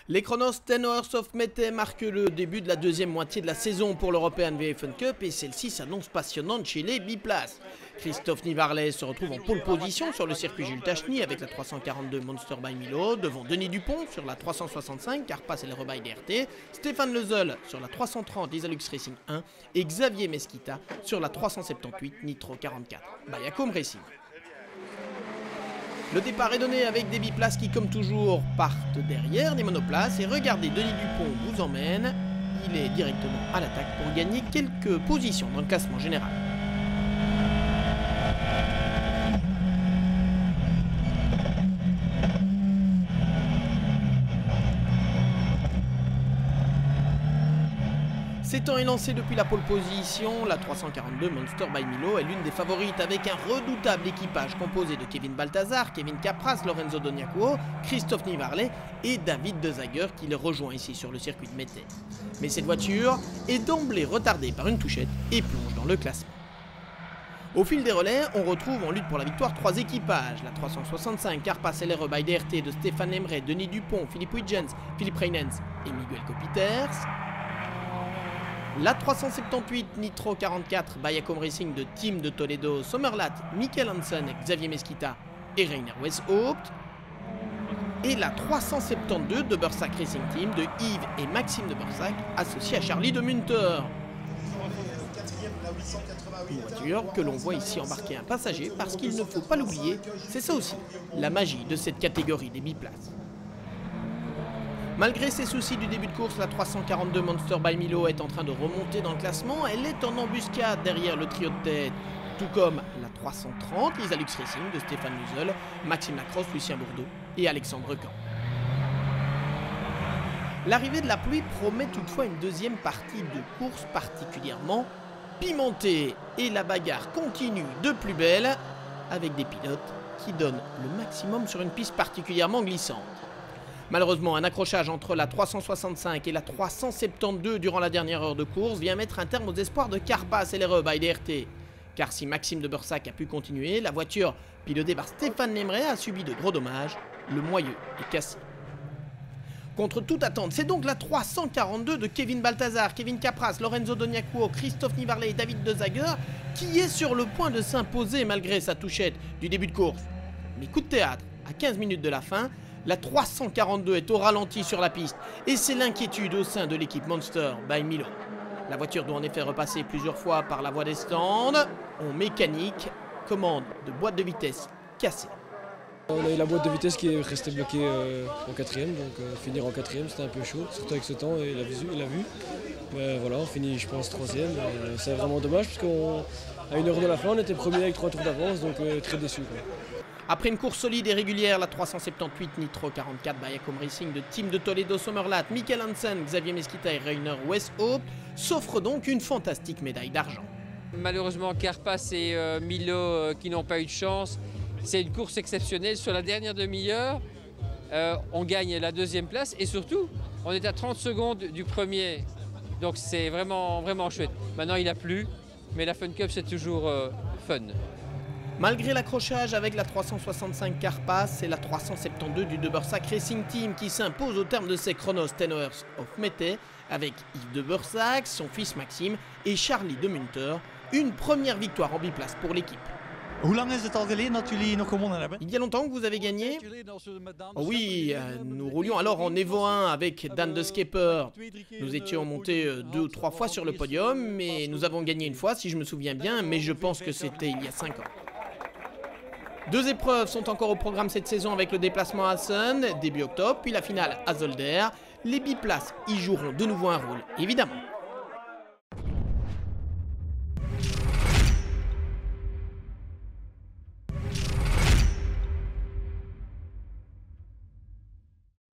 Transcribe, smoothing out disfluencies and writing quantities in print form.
Les Chronos 10 Hours of Mété marquent le début de la deuxième moitié de la saison pour l'European VA Fun Cup et celle-ci s'annonce passionnante chez les biplaces. Christophe Nivarlet se retrouve en pole position sur le circuit Jules Tachny avec la 342 Monster by Milo, devant Denis Dupont sur la 365 Carpas et le Rebaille DRT, Stéphane Lezeul sur la 330 Isalux Racing 1 et Xavier Mesquita sur la 378 Nitro 44 by Yacom Racing. Le départ est donné avec des biplaces qui, comme toujours, partent derrière des monoplaces. Et regardez, Denis Dupont vous emmène. Il est directement à l'attaque pour gagner quelques positions dans le classement général. S'étant élancé depuis la pole position, la 342 Monster by Milo est l'une des favorites avec un redoutable équipage composé de Kevin Balthazar, Kevin Capras, Lorenzo Doniacuo, Christophe Nivarlet et David Dezager qui le rejoint ici sur le circuit de Mété. Mais cette voiture est d'emblée retardée par une touchette et plonge dans le classement. Au fil des relais, on retrouve en lutte pour la victoire trois équipages. La 365 Carpas LR by DRT de Stéphane Lemray, Denis Dupont, Philippe Huygens, Philippe Reynens et Miguel Copiters. La 378 Nitro 44 by Yacom Racing de Team de Toledo, Sommerlath, Michael Hansen, Xavier Mesquita et Rainer Weshaupt. Et la 372 de Bursac Racing Team de Yves et Maxime de Bursac, associés à Charlie de Munter. Une voiture que l'on voit ici embarquer un passager parce qu'il ne faut pas l'oublier, c'est ça aussi, la magie de cette catégorie des biplaces. Malgré ses soucis du début de course, la 342 Monster by Milo est en train de remonter dans le classement. Elle est en embuscade derrière le trio de tête, tout comme la 330 Isalux Racing de Stéphane Lezeul, Maxime Lacrosse, Lucien Bourdeau et Alexandre Camp. L'arrivée de la pluie promet toutefois une deuxième partie de course particulièrement pimentée et la bagarre continue de plus belle avec des pilotes qui donnent le maximum sur une piste particulièrement glissante. Malheureusement, un accrochage entre la 365 et la 372 durant la dernière heure de course vient mettre un terme aux espoirs de Carpas LR by DRT. Car si Maxime de Bursac a pu continuer, la voiture pilotée par Stéphane Lemray a subi de gros dommages. Le moyeu est cassé. Contre toute attente, c'est donc la 342 de Kevin Balthazar, Kevin Capras, Lorenzo Doniacuo, Christophe Nivarlet et David Dezager qui est sur le point de s'imposer malgré sa touchette du début de course. Mais coup de théâtre, à 15 minutes de la fin, la 342 est au ralenti sur la piste et c'est l'inquiétude au sein de l'équipe Monster by Milo. La voiture doit en effet repasser plusieurs fois par la voie des stands. En mécanique, commande de boîte de vitesse cassée. On a eu la boîte de vitesse qui est restée bloquée en quatrième, donc finir en quatrième c'était un peu chaud, surtout avec ce temps et la vue. Mais voilà, on finit je pense troisième, c'est vraiment dommage parce qu'à une heure de la fin on était premier avec 3 tours d'avance, donc très déçu. Après une course solide et régulière, la 378 Nitro 44 by Yacom Racing de Team de Toledo, Sommerlath, Michael Hansen, Xavier Mesquita et Rainer Weshaupt s'offre donc une fantastique médaille d'argent. Malheureusement, Carpas et Milo qui n'ont pas eu de chance. C'est une course exceptionnelle. Sur la dernière demi-heure, on gagne la deuxième place et surtout, on est à 30 secondes du premier. Donc c'est vraiment, vraiment chouette. Maintenant, il a plu, mais la Fun Cup, c'est toujours fun. Malgré l'accrochage avec la 365 Carpas, c'est la 372 du de Bursac Racing Team qui s'impose au terme de ses chronos 10 Hours of Mété avec Yves de Bursac, son fils Maxime et Charlie de Munter. Une première victoire en biplace pour l'équipe. Hoe lang is het al geleden dat jullie nog gewonnen hebben? Il y a longtemps que vous avez gagné? Oh oui, nous roulions alors en Evo 1 avec Dan de Skipper. Nous étions montés 2 ou 3 fois sur le podium, mais nous avons gagné une fois si je me souviens bien, mais je pense que c'était il y a 5 ans. 2 épreuves sont encore au programme cette saison avec le déplacement à Assen, début octobre, puis la finale à Zolder. Les biplaces y joueront de nouveau un rôle, évidemment.